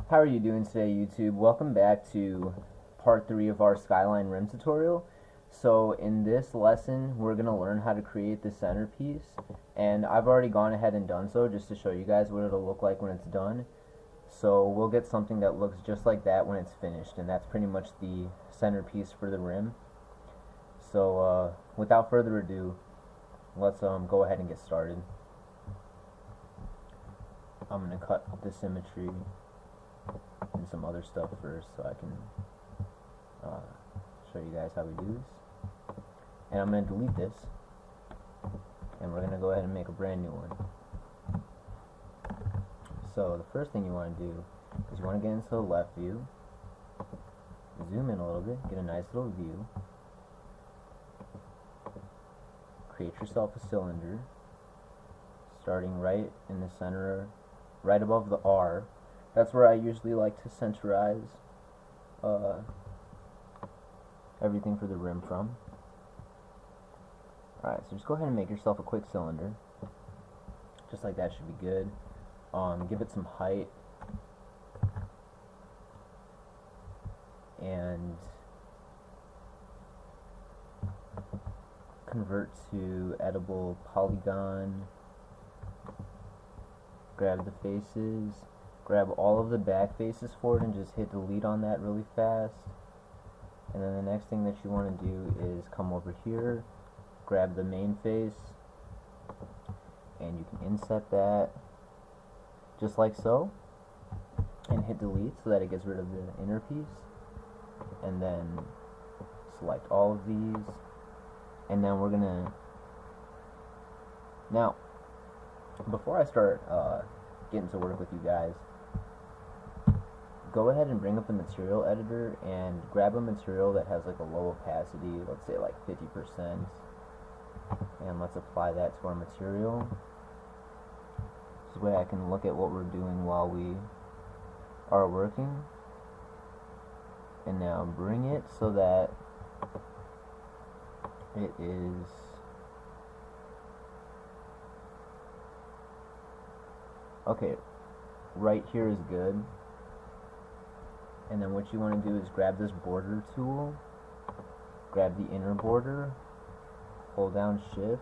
How are you doing today, YouTube? Welcome back to part 3 of our skyline rim tutorial. So in this lesson, we're going to learn how to create the centerpiece, and I've already gone ahead and done so just to show you guys what it'll look like when it's done. So we'll get something that looks just like that when it's finished, and that's pretty much the centerpiece for the rim. So without further ado, let's go ahead and get started. I'm going to cut the symmetry and some other stuff first so I can show you guys how we do this. And I'm going to delete this, and we're going to go ahead and make a brand new one. So the first thing you want to do is you want to get into the left view, zoom in a little bit, get a nice little view, create yourself a cylinder starting right in the center, right above the R. That's where I usually like to centerize everything for the rim from. Alright, so just go ahead and make yourself a quick cylinder. Just like that should be good. Give it some height. And convert to editable polygon. Grab the faces. Grab all of the back faces for it and just hit delete on that really fast. And then the next thing that you want to do is come over here, grab the main face, and you can inset that just like so, and hit delete so that it gets rid of the inner piece. And then select all of these, and then we're gonna, now before I start getting to work with you guys, go ahead and bring up the material editor and grab a material that has like a low opacity, let's say like 50%, and let's apply that to our material. This way I can look at what we're doing while we are working. And now bring it so that it is okay, right here is good. And then what you want to do is grab this border tool, grab the inner border, hold down shift,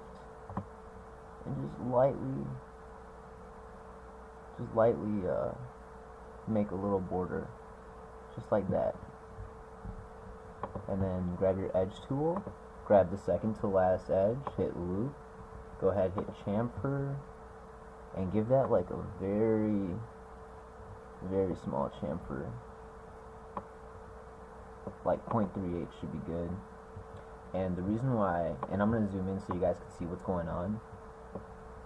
and just lightly make a little border, just like that. And then grab your edge tool, grab the second to last edge, hit loop, go ahead, hit chamfer, and give that like a very, very small chamfer. Like 0.38 should be good. And the reason why, and I'm going to zoom in so you guys can see what's going on.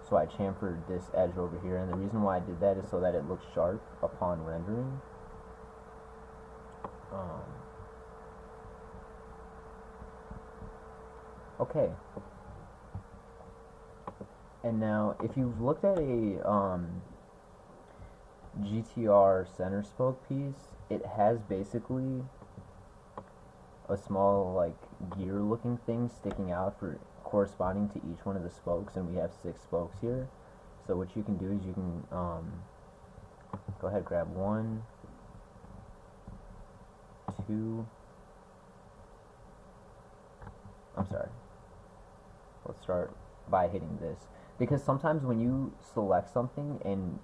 So I chamfered this edge over here, and the reason why I did that is so that it looks sharp upon rendering. Okay. And now, if you've looked at a GTR center spoke piece, it has basically a small like gear looking thing sticking out for corresponding to each one of the spokes, and we have 6 spokes here. So what you can do is you can go ahead, grab 1, 2, I'm sorry, let's start by hitting this, because sometimes when you select something and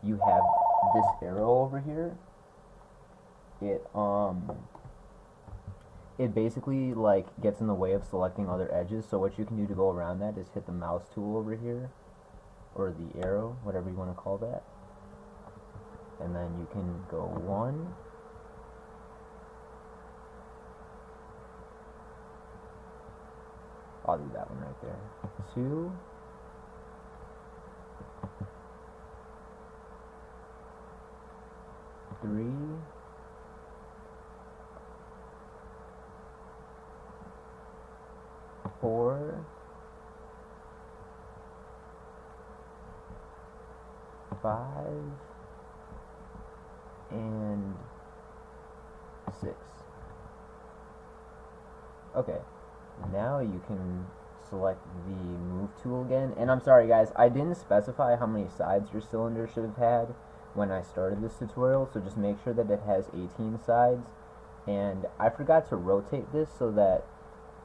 you have this arrow over here, it basically like gets in the way of selecting other edges. So what you can do to go around that is hit the mouse tool over here, or the arrow, whatever you want to call that, and then you can go 1, I'll do that one right there, 2, 3, 4, 5, and 6. Okay, now you can select the move tool again, and I'm sorry guys, I didn't specify how many sides your cylinder should have had, when I started this tutorial, so just make sure that it has 18 sides. And I forgot to rotate this so that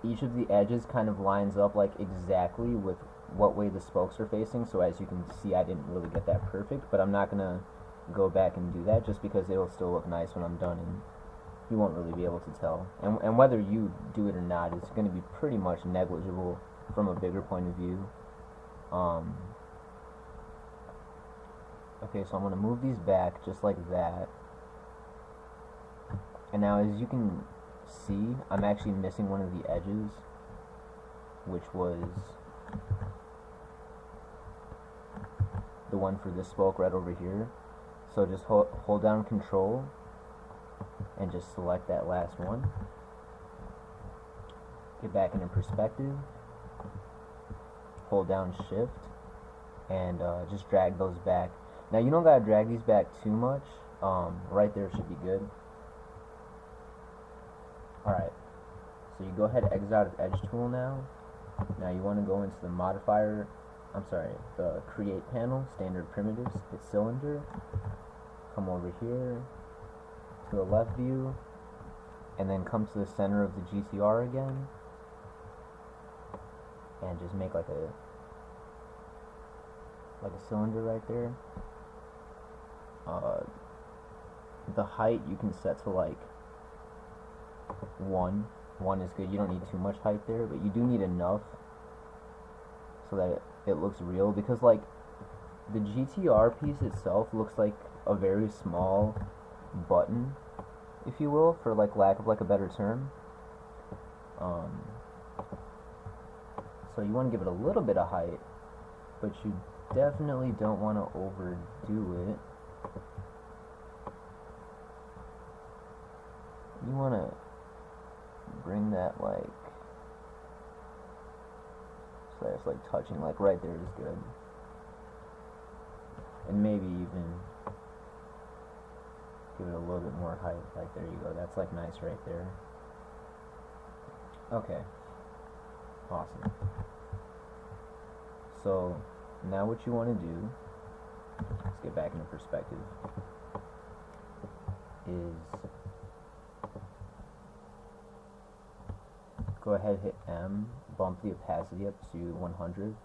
each of the edges kind of lines up like exactly with what way the spokes are facing. So as you can see, I didn't really get that perfect, but I'm not gonna go back and do that just because it'll still look nice when I'm done, and you won't really be able to tell. And whether you do it or not, it's going to be pretty much negligible from a bigger point of view. Okay, so I'm going to move these back just like that. And now as you can see, I'm actually missing one of the edges, which was the one for this spoke right over here. So just hold down Control and just select that last one. Get back into perspective. Hold down Shift and just drag those back. Now you don't gotta drag these back too much. Right there should be good. Alright, so you go ahead and exit out of Edge Tool now. Now you want to go into the modifier, the Create panel, Standard Primitives, hit Cylinder, come over here to the left view, and then come to the center of the GTR again, and just make like a cylinder right there. The height you can set to like 1 is good. You don't need too much height there, but you do need enough so that it looks real, because like the GTR piece itself looks like a very small button, if you will, for like lack of like a better term. So you want to give it a little bit of height, but you definitely don't want to overdo it. You want to bring that like, so that it's like touching, like right there is good. And maybe even give it a little bit more height, like there you go, that's like nice right there. Okay, awesome. So now what you want to do, let's get back into perspective, is go ahead, hit M, bump the opacity up to 100,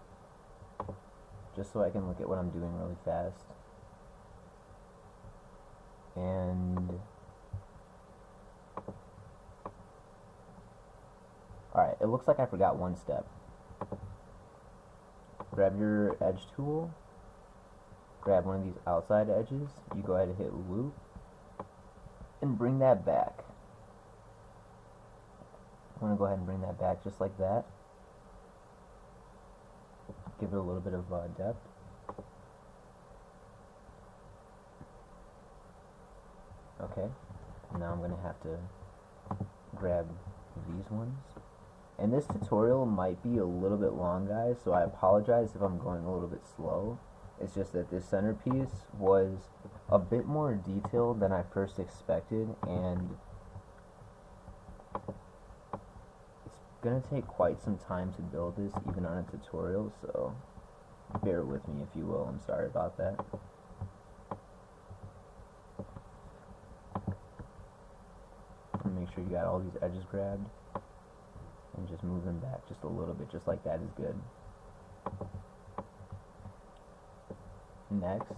just so I can look at what I'm doing really fast. And alright, it looks like I forgot one step. Grab your edge tool, grab one of these outside edges, you go ahead and hit loop, and bring that back. I'm going to go ahead and bring that back just like that. Give it a little bit of depth. Okay, now I'm going to have to grab these ones. And this tutorial might be a little bit long, guys, so I apologize if I'm going a little bit slow. It's just that this centerpiece was a bit more detailed than I first expected, and gonna take quite some time to build this, even on a tutorial, so bear with me if you will. I'm sorry about that. Make sure you got all these edges grabbed and just move them back just a little bit, just like that is good. Next,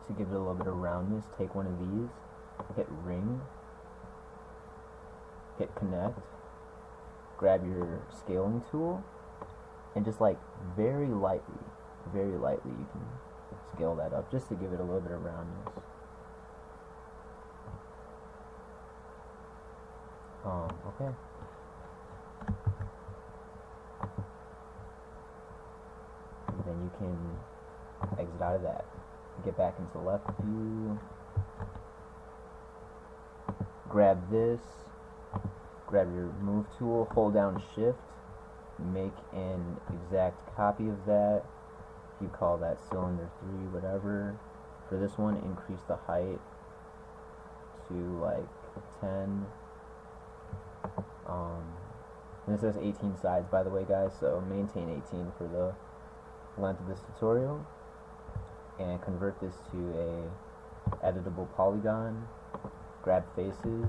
to give it a little bit of roundness, take one of these, hit ring, hit connect, grab your scaling tool, and just like very lightly you can scale that up just to give it a little bit of roundness. Okay. And then you can exit out of that. Get back into left view. Grab this. Grab your move tool, hold down shift, make an exact copy of that. If you call that cylinder 3, whatever. For this one, increase the height to like 10. And this says 18 sides, by the way, guys, so maintain 18 for the length of this tutorial. and convert this to a editable polygon. Grab faces.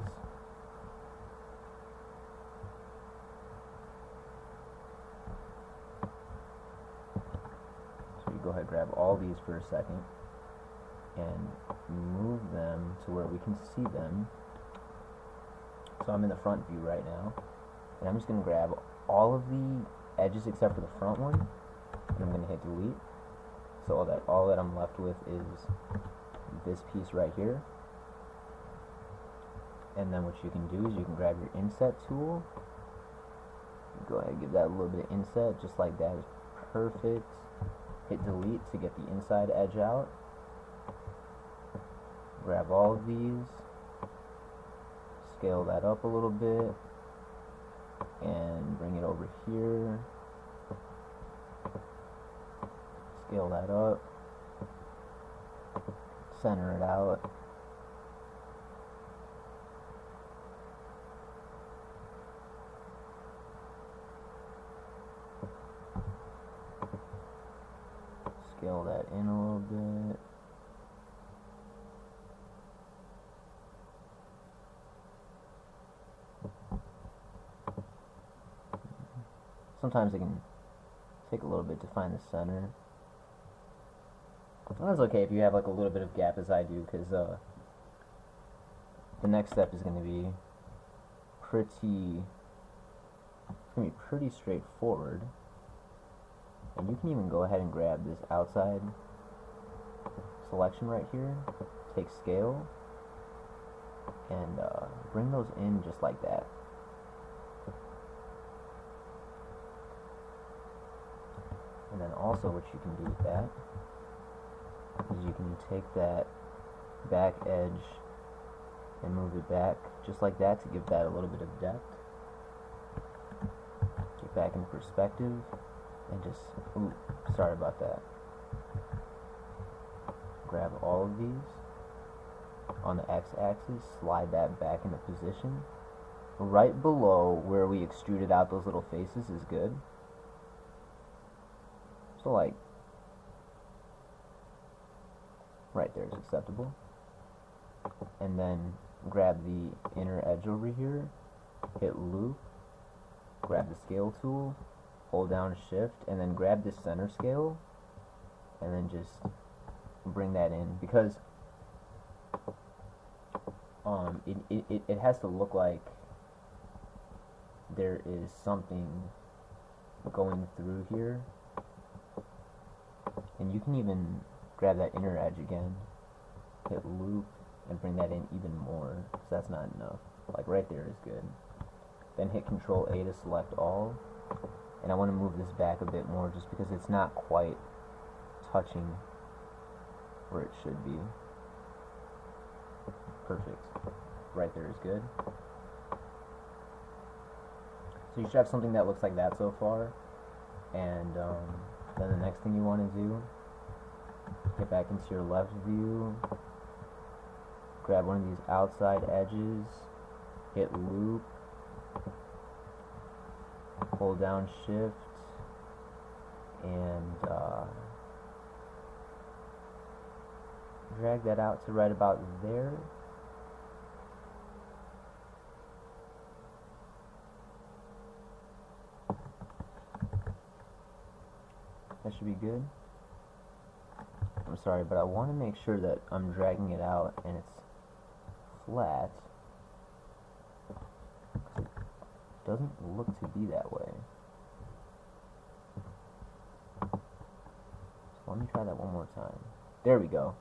So you go ahead and grab all these for a second and move them to where we can see them. So I'm in the front view right now, and I'm just going to grab all of the edges except for the front one, and I'm going to hit delete. So all that I'm left with is this piece right here. And then what you can do is you can grab your inset tool, go ahead and give that a little bit of inset, just like that is perfect. Hit delete to get the inside edge out. Grab all of these, scale that up a little bit, and bring it over here. Scale that up, center it out. Scale that in a little bit. Sometimes it can take a little bit to find the center. Well, that's okay if you have like a little bit of gap, as I do, because the next step is going to be pretty straightforward. And you can even go ahead and grab this outside selection right here, take scale, and bring those in just like that. And then also what you can do with that is you can take that back edge and move it back just like that to give that a little bit of depth. Get back in perspective and just, ooh, sorry about that. Grab all of these on the x-axis, slide that back into position. Right below where we extruded out those little faces is good. So like, right there is acceptable. And then grab the inner edge over here, hit loop, grab the scale tool, hold down shift, and then grab this center scale, and then just bring that in, because it has to look like there is something going through here. And you can even grab that inner edge again, hit loop, and bring that in even more, because that's not enough. Like right there is good. Then hit Control A to select all, and I want to move this back a bit more just because it's not quite touching where it should be. Perfect. Right there is good. So you should have something that looks like that so far, and then the next thing you want to do, get back into your left view, grab one of these outside edges, hit loop, hold down shift, and drag that out to right about there. That should be good. I'm sorry, but I want to make sure that I'm dragging it out and it's flat, because it doesn't look to be that way. So let me try that one more time. There we go.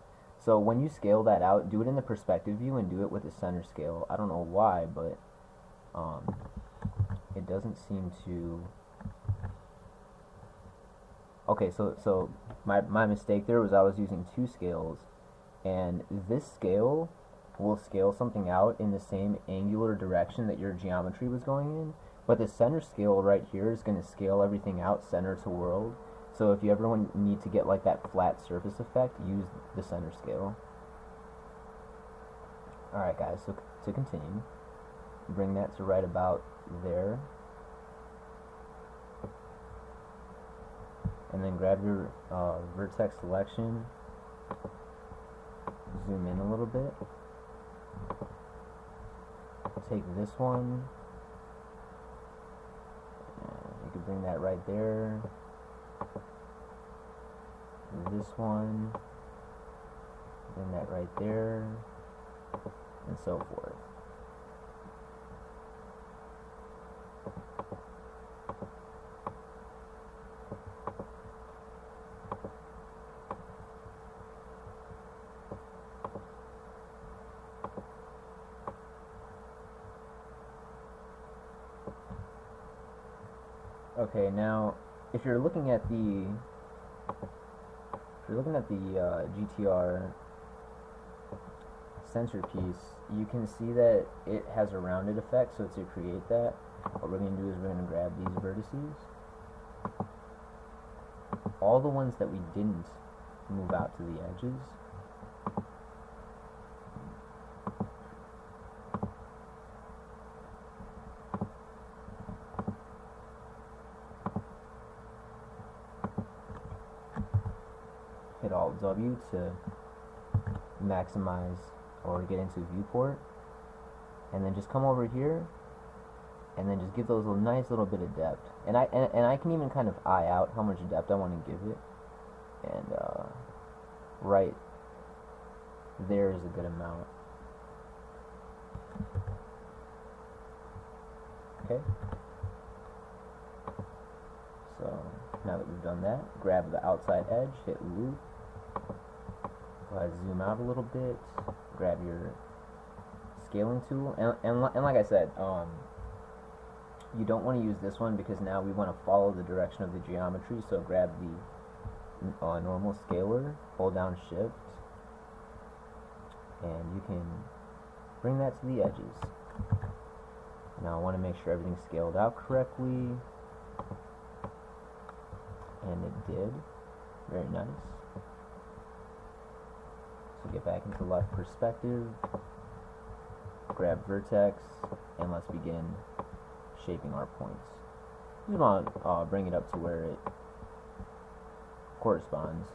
So when you scale that out, do it in the perspective view and do it with the center scale. I don't know why, but it doesn't seem to... Okay, so my mistake there was I was using two scales, and this scale will scale something out in the same angular direction that your geometry was going in, but the center scale right here is going to scale everything out center to world. So if you ever need to get like that flat surface effect, use the center scale. Alright guys, so to continue, bring that to right about there. And then grab your vertex selection, zoom in a little bit. Take this one, and you can bring that right there. This one, bring that right there, and so forth. Okay, now if you're looking at the GTR sensor piece, you can see that it has a rounded effect. So to create that, what we're going to do is we're going to grab these vertices, all the ones that we didn't move out to the edges, hit Alt W to maximize or get into viewport, and then just come over here and then just give those a nice little bit of depth. And I can even kind of eye out how much depth I want to give it, and right there is a good amount. Okay, so now that we've done that, grab the outside edge, hit loop, go ahead, zoom out a little bit, grab your scaling tool, and like I said, you don't want to use this one because now we want to follow the direction of the geometry. So grab the normal scaler, hold down shift, and you can bring that to the edges. Now I want to make sure everything's scaled out correctly, and it did. Very nice. So get back into left perspective, grab vertex, and let's begin shaping our points. Just want to bring it up to where it corresponds.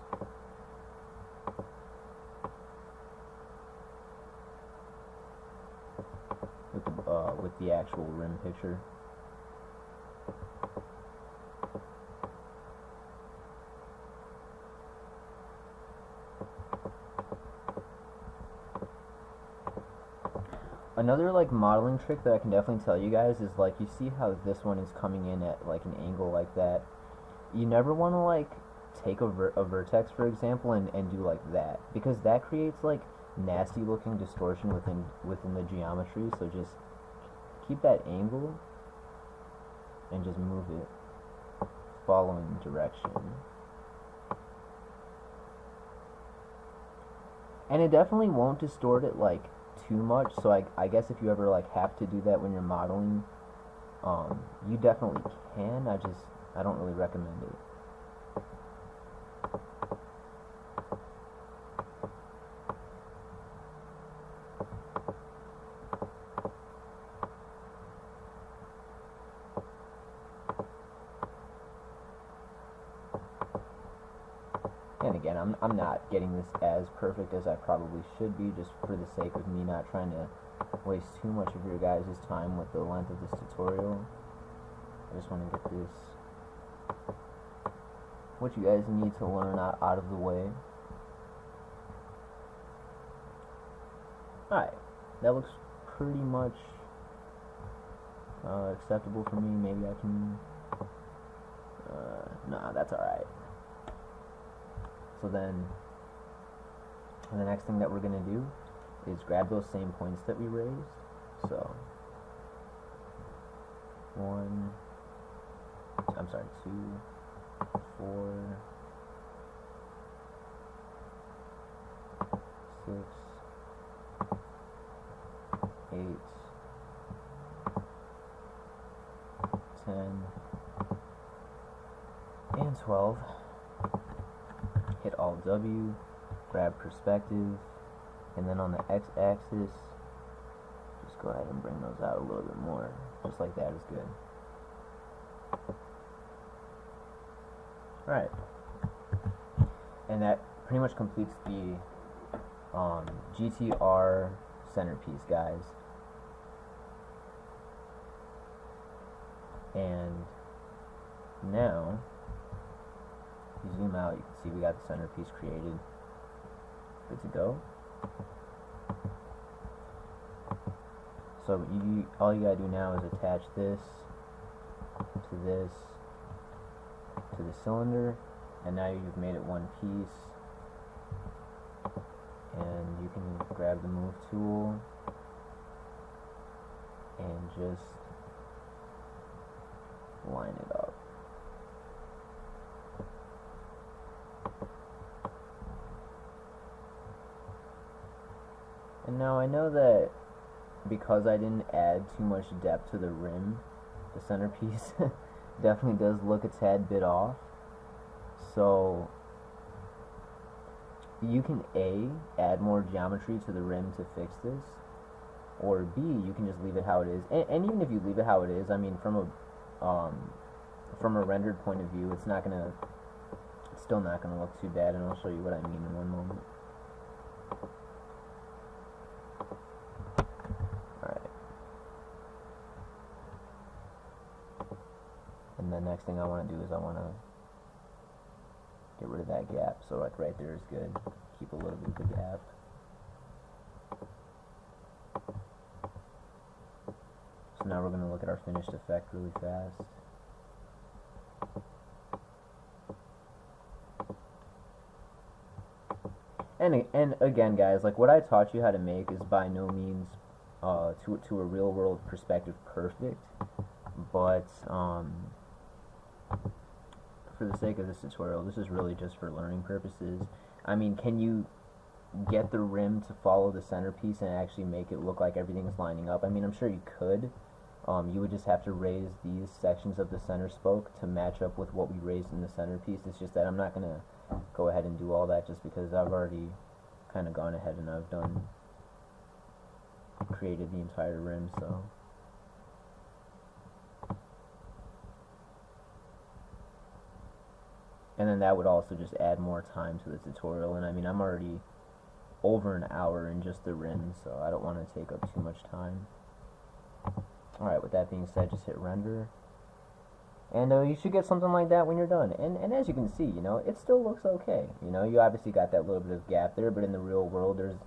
With the actual rim picture. Another like modeling trick that I can definitely tell you guys is, like, you see how this one is coming in at like an angle like that. You never want to like take a vertex, for example, and do like that, because that creates like nasty looking distortion within the geometry. So just keep that angle and just move it following direction. And it definitely won't distort it like too much, so I guess if you ever like have to do that when you're modeling, you definitely can. I don't really recommend it. And again, I'm not getting this as perfect as I probably should be, just for the sake of me not trying to waste too much of your guys' time with the length of this tutorial. I just want to get this, what you guys need to learn, out of the way. Alright, that looks pretty much acceptable for me. Maybe I can, nah, that's alright. So then, the next thing that we're going to do is grab those same points that we raised. So, 2, 4, 6, 8, 10, and 12. Hit Alt W, grab perspective, and then on the x-axis, just go ahead and bring those out a little bit more. Just like that is good. Alright. And that pretty much completes the GTR centerpiece, guys. And now, if you zoom out, you can see we got the centerpiece created. Good to go. So all you gotta do now is attach this to this to the cylinder, and now you've made it one piece. And you can grab the move tool and just line it up. And now I know that because I didn't add too much depth to the rim, the centerpiece definitely does look a tad bit off. So you can A, add more geometry to the rim to fix this, or B, you can just leave it how it is. And even if you leave it how it is, I mean, from a rendered point of view, it's still not gonna look too bad, and I'll show you what I mean in one moment. Alright. And the next thing I want to do is I want to get rid of that gap. So like right there is good. Keep a little bit of the gap. So now we're going to look at our finished effect really fast. And again, guys, like what I taught you how to make is by no means to a real world perspective perfect, but for the sake of this tutorial, this is really just for learning purposes. I mean, can you get the rim to follow the centerpiece and actually make it look like everything's lining up? I mean, I'm sure you could. You would just have to raise these sections of the center spoke to match up with what we raised in the centerpiece. It's just that I'm not going to go ahead and do all that just because I've already kind of gone ahead and I've created the entire rim, so. And then that would also just add more time to the tutorial, and I mean, I'm already over an hour in just the rim, so I don't want to take up too much time. Alright, with that being said, just hit render. And you should get something like that when you're done. And as you can see, you know, it still looks okay. You know, you obviously got that little bit of gap there, but in the real world, there's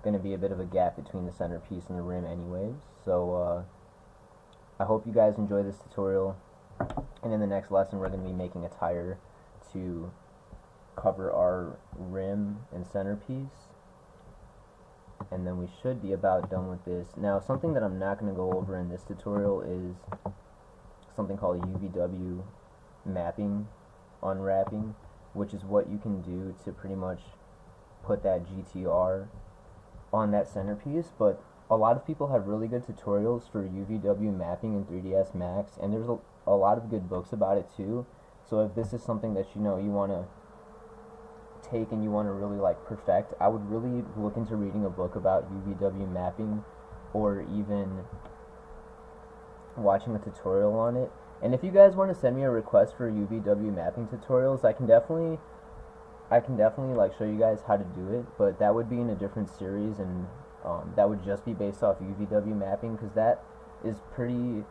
going to be a bit of a gap between the centerpiece and the rim anyways. So, I hope you guys enjoy this tutorial. And in the next lesson, we're going to be making a tire to cover our rim and centerpiece. And then we should be about done with this. Now, something that I'm not going to go over in this tutorial is something called UVW mapping unwrapping, which is what you can do to pretty much put that GTR on that centerpiece. But a lot of people have really good tutorials for UVW mapping in 3ds Max, and there's a lot of good books about it too. So if this is something that you know you want to take and you want to really like perfect, I would really look into reading a book about UVW mapping, or even watching a tutorial on it. And if you guys want to send me a request for UVW mapping tutorials, I can definitely like show you guys how to do it, but that would be in a different series, and that would just be based off UVW mapping, because that is pretty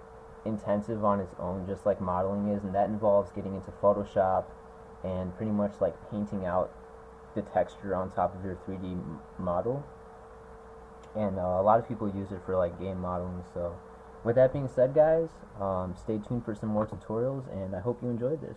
intensive on its own, just like modeling is, and that involves getting into Photoshop and pretty much like painting out the texture on top of your 3D model. And a lot of people use it for like game modeling. So with that being said, guys, stay tuned for some more tutorials, and I hope you enjoyed this.